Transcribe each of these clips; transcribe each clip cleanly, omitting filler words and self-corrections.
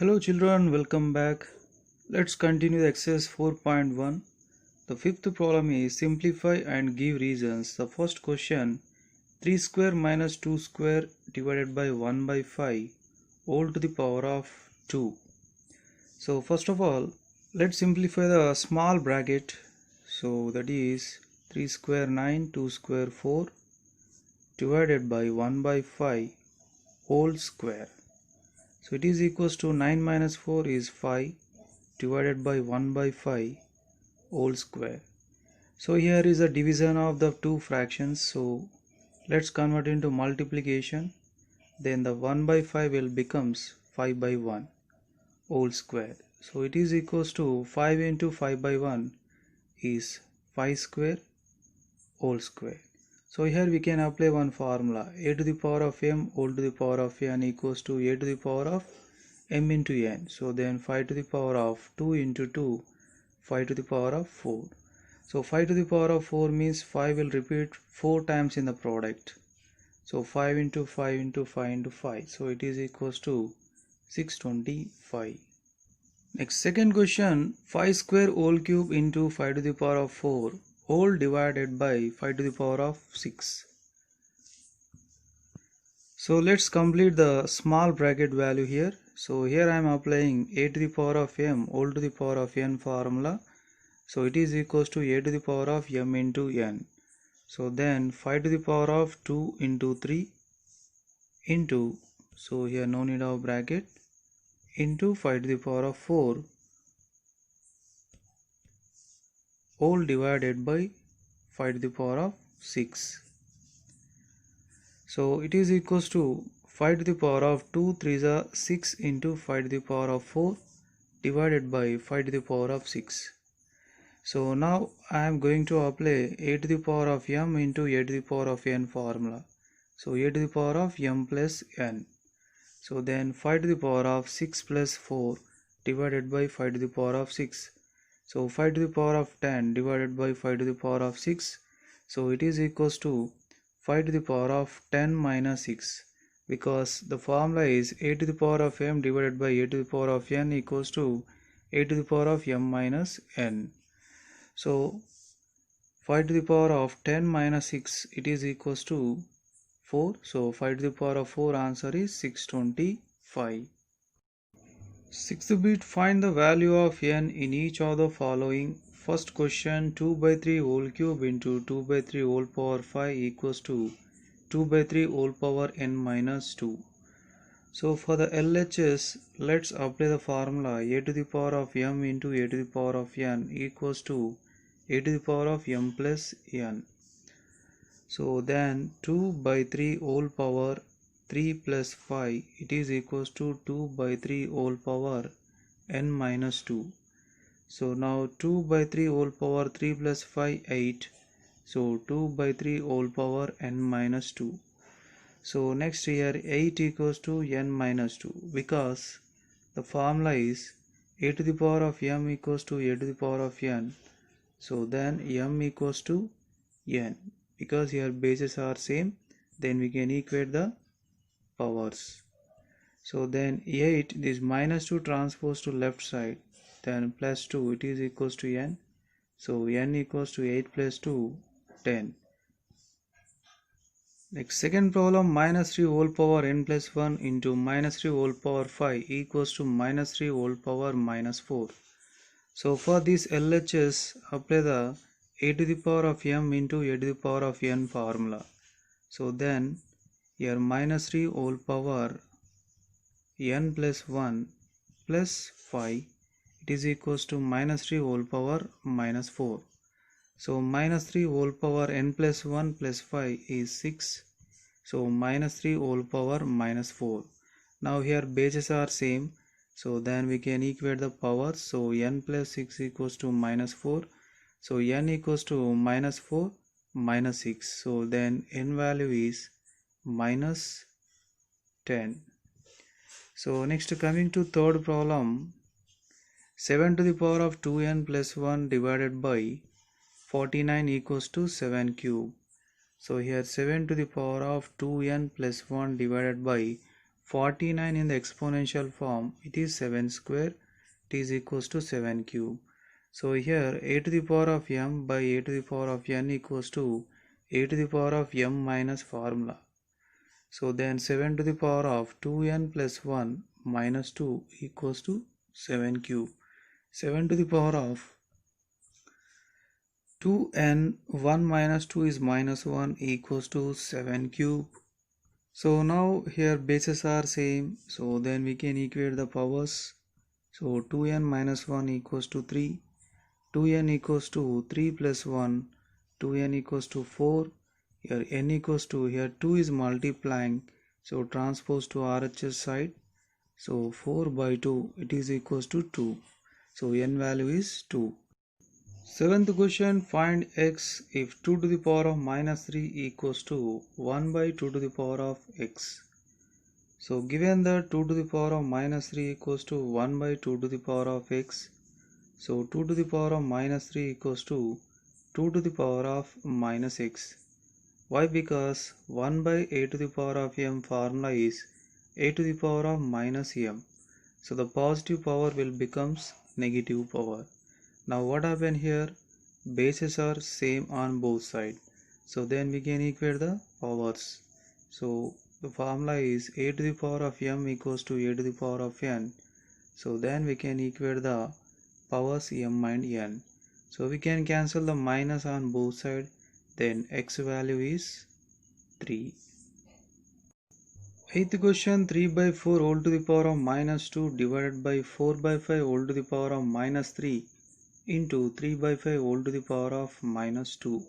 Hello children, welcome back. Let's continue the exercise 4.1. The fifth problem is simplify and give reasons. The first question, 3 square minus 2 square divided by 1 by 5 all to the power of 2. So first of all, let's simplify the small bracket. So that is 3 square 9, 2 square 4 divided by 1 by 5 whole square. So it is equals to 9 minus 4 is 5 divided by 1 by 5 whole square. So here is a division of the two fractions. So let's convert into multiplication. Then the 1 by 5 will becomes 5 by 1 whole square. So it is equals to 5 into 5 by 1 is 5 square whole square. So here we can apply one formula, a to the power of m whole to the power of n equals to a to the power of m into n. So then 5 to the power of 2 into 2, 5 to the power of 4. So 5 to the power of 4 means 5 will repeat 4 times in the product. So 5 into 5 into 5 into 5. So it is equals to 625. Next second question, 5 square whole cube into 5 to the power of 4 whole divided by 5 to the power of 6. So let's complete the small bracket value here. So here I am applying a to the power of m whole to the power of n formula. So it is equals to a to the power of m into n. So then 5 to the power of 2 into 3 into, so here no need of bracket, into 5 to the power of 4 whole divided by 5 to the power of 6. So it is equals to 5 to the power of 2 3s are 6 into 5 to the power of 4 divided by 5 to the power of 6. So now I am going to apply a to the power of m into a to the power of n formula. So a to the power of m plus n. So then 5 to the power of 6 plus 4 divided by 5 to the power of 6. So 5 to the power of 10 divided by 5 to the power of 6. So it is equals to 5 to the power of 10 minus 6, because the formula is a to the power of m divided by a to the power of n equals to a to the power of m minus n. So 5 to the power of 10 minus 6, it is equals to 4. So 5 to the power of 4 answer is 625. Sixth bit, find the value of n in each of the following. First question, 2 by 3 whole cube into 2 by 3 whole power 5 equals to 2 by 3 whole power n minus 2. So for the LHS, let's apply the formula a to the power of m into a to the power of n equals to a to the power of m plus n. So then 2 by 3 whole power 3 plus 5, it is equals to 2 by 3 whole power n minus 2. So now 2 by 3 whole power 3 plus 5 8. So 2 by 3 whole power n minus 2. So next here 8 equals to n minus 2, because the formula is a to the power of m equals to a to the power of n. So then m equals to n, because here bases are same, then we can equate the powers. So then 8, this minus 2 transpose to left side, then plus 2, it is equals to n. So n equals to 8 plus 2, 10. Next second problem, minus 3 whole power n plus 1 into minus 3 whole power 5 equals to minus 3 whole power minus 4. So for this LHS, apply the a to the power of m into a to the power of n formula. So then here minus 3 whole power n plus 1 plus 5, it is equals to minus 3 whole power minus 4. So minus 3 whole power n plus 1 plus 5 is 6. So minus 3 whole power minus 4. Now here bases are same, so then we can equate the powers. So n plus 6 equals to minus 4. So n equals to minus 4 minus 6. So then n value is minus 10. So next, coming to third problem, 7 to the power of 2n plus 1 divided by 49 equals to 7 cube. So here 7 to the power of 2n plus 1 divided by 49 in the exponential form, it is 7 square, it is equals to 7 cube. So here a to the power of m by a to the power of n equals to a to the power of m minus formula. So then 7 to the power of 2n plus 1 minus 2 equals to 7 cube. 7 to the power of 2n 1 minus 2 is minus 1 equals to 7 cube. So now here bases are same, so then we can equate the powers. So 2n minus 1 equals to 3, 2n equals to 3 plus 1, 2n equals to 4, here n equals to, here 2 is multiplying, so transpose to RHS side, so 4 by 2 it is equals to 2, so n value is 2. Seventh question, find x if 2 to the power of minus 3 equals to 1 by 2 to the power of x. So given that 2 to the power of minus 3 equals to 1 by 2 to the power of x, so 2 to the power of minus 3 equals to 2 to the power of minus x. Why? Because 1 by a to the power of m formula is a to the power of minus m. So the positive power will becomes negative power. Now what happened here? Bases are same on both sides. So then we can equate the powers. So the formula is a to the power of m equals to a to the power of n. So then we can equate the powers m and n. So we can cancel the minus on both sides. Then x value is 3. Eighth question, 3 by 4 whole to the power of minus 2 divided by 4 by 5 whole to the power of minus 3 into 3 by 5 whole to the power of minus 2.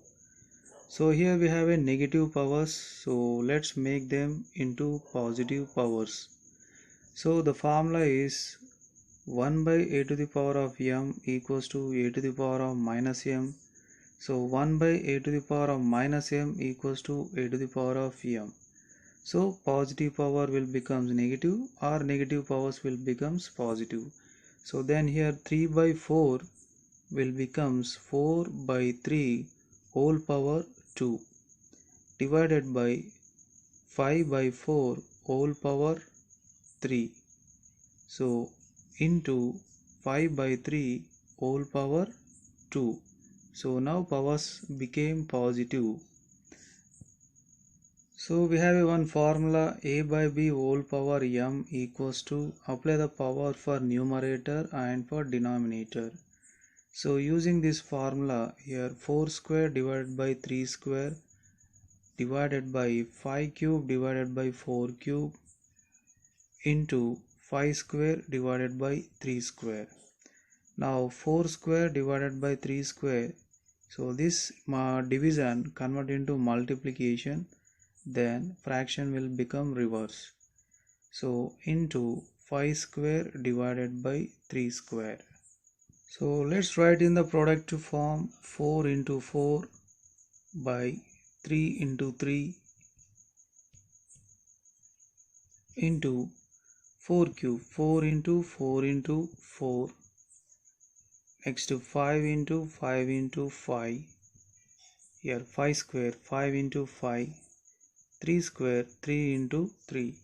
So here we have a negative powers, so let's make them into positive powers. So the formula is 1 by a to the power of m equals to a to the power of minus m. So 1 by a to the power of minus m equals to a to the power of m. So positive power will becomes negative or negative powers will becomes positive. So then here 3 by 4 will becomes 4 by 3 whole power 2 divided by 5 by 4 whole power 3. So into 5 by 3 whole power 2. So now powers became positive. So we have one formula, a by b whole power m equals to, apply the power for numerator and for denominator. So using this formula here, 4 square divided by 3 square divided by 5 cube divided by 4 cube into 5 square divided by 3 square. Now 4 square divided by 3 square, so this division convert into multiplication, then fraction will become reverse. So into 5 square divided by 3 square. So let's write in the product form, 4 into 4 by 3 into 3 into 4 cube, 4 into 4 into 4, next to 5 into 5 into 5, here 5 square, 5 into 5, 3 square, 3 into 3.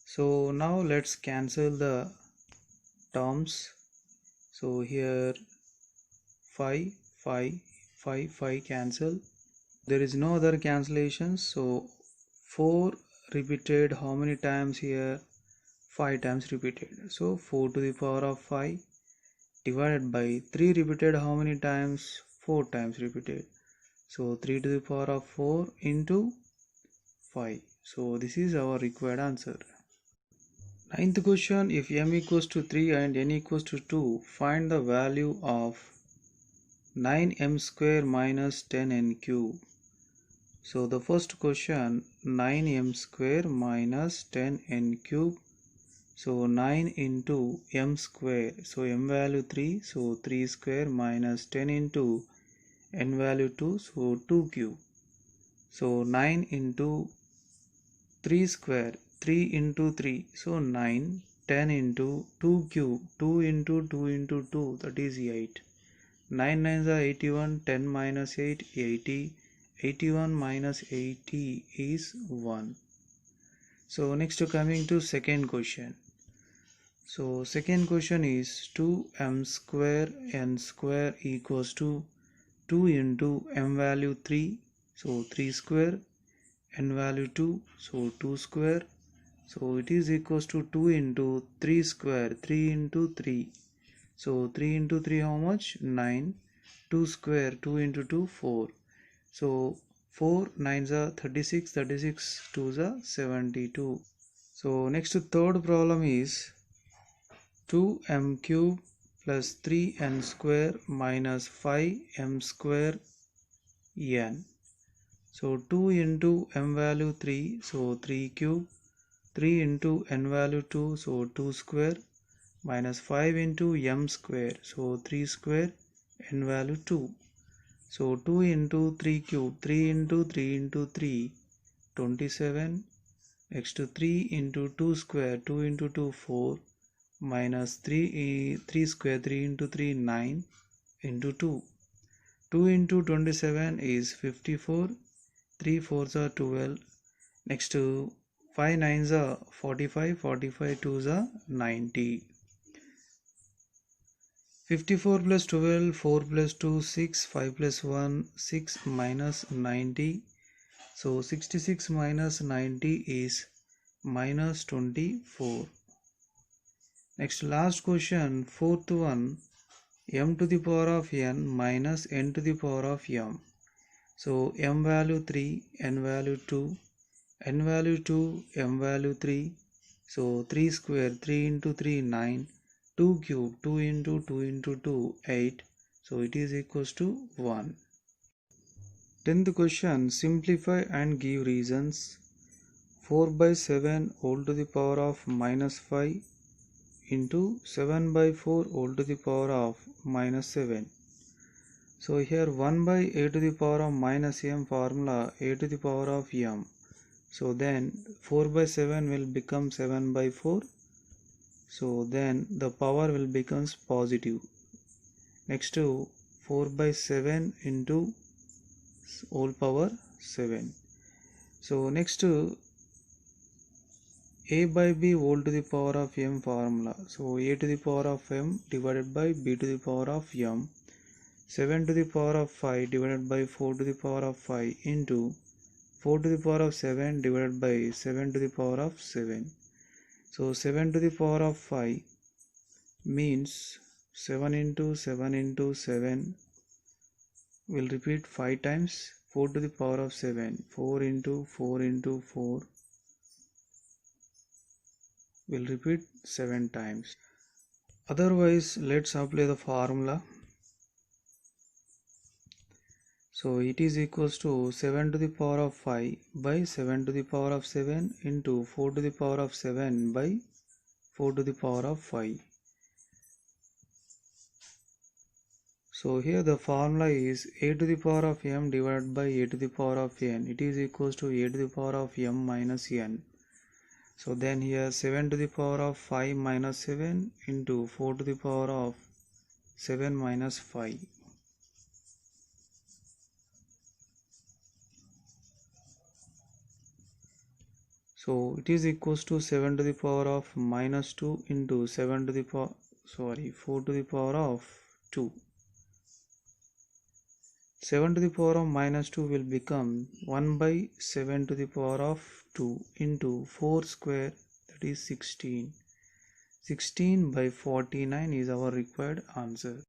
So now let's cancel the terms. So here 5, 5, 5, 5 cancel. There is no other cancellation. So 4 repeated how many times here? 5 times repeated. So 4 to the power of 5 divided by 3 repeated how many times? 4 times repeated. So 3 to the power of 4 into 5. So this is our required answer. Ninth question, if m equals to 3 and n equals to 2, find the value of 9m square minus 10n cube. So the first question, 9m square minus 10n cube. So 9 into m square, so m value 3, so 3 square minus 10 into n value 2, so 2 cube. So 9 into 3 square, 3 into 3, so 9, 10 into 2 cube, 2 into 2 into 2, that is 8. 9 9s are 81, 10 minus 8, 80, 81 minus 80 is 1. So next coming to second question. So second question is 2m square n square equals to 2 into m value 3, so 3 square, n value 2, so 2 square, so it is equals to 2 into 3 square, 3 into 3, so 3 into 3 how much? 9, 2 square, 2 into 2 4, so 4 9s are 36, 36 2s are 72. So next third problem is 2m cube plus 3n square minus 5m square n. So 2 into m value 3, so 3 cube, 3 into n value 2, so 2 square, minus 5 into m square, so 3 square, n value 2. So 2 into 3 cube, 3 into 3 into 3, 27. Next to 3 into 2 square, 2 into 2 4, minus 3 square, 3 into 3 9 into 2. 2 into 27 is 54, 3 4s are 12. Next to 5 9s are 45, 45 2s are 90. 54 plus 12, 4 plus 2, 6, 5 plus 1, 6 minus 90. So 66 minus 90 is minus 24. Next last question, fourth one, m to the power of n minus n to the power of m. So m value 3, n value 2, n value 2, m value 3. So 3 square, 3 into 3 9, 2 cube, 2 into 2 into 2 8. So it is equals to 1. 10th question, simplify and give reasons. 4 by 7 whole to the power of minus 5 into 7 by 4 whole to the power of minus 7. So here 1 by a to the power of minus m formula, a to the power of m. So then 4 by 7 will become 7 by 4. So then the power will becomes positive. Next to 4 by 7 into whole power 7. So next to a by b whole to the power of m formula. So a to the power of m divided by b to the power of m. 7 to the power of 5 divided by 4 to the power of 5 into 4 to the power of 7 divided by 7 to the power of 7. So 7 to the power of 5 means 7 into 7 into 7 will repeat 5 times. 4 to the power of 7, 4 into 4 into 4 will repeat 7 times. Otherwise, let's apply the formula. So it is equals to 7 to the power of 5 by 7 to the power of 7 into 4 to the power of 7 by 4 to the power of 5. So here the formula is a to the power of m divided by a to the power of n. It is equals to a to the power of m minus n. So then here 7 to the power of 5 minus 7 into 4 to the power of 7 minus 5. So it is equals to 7 to the power of minus 2 into 7 to the power, 4 to the power of 2. 7 to the power of minus 2 will become 1 by 7 to the power of 2 into 4 square, that is 16. 16 by 49 is our required answer.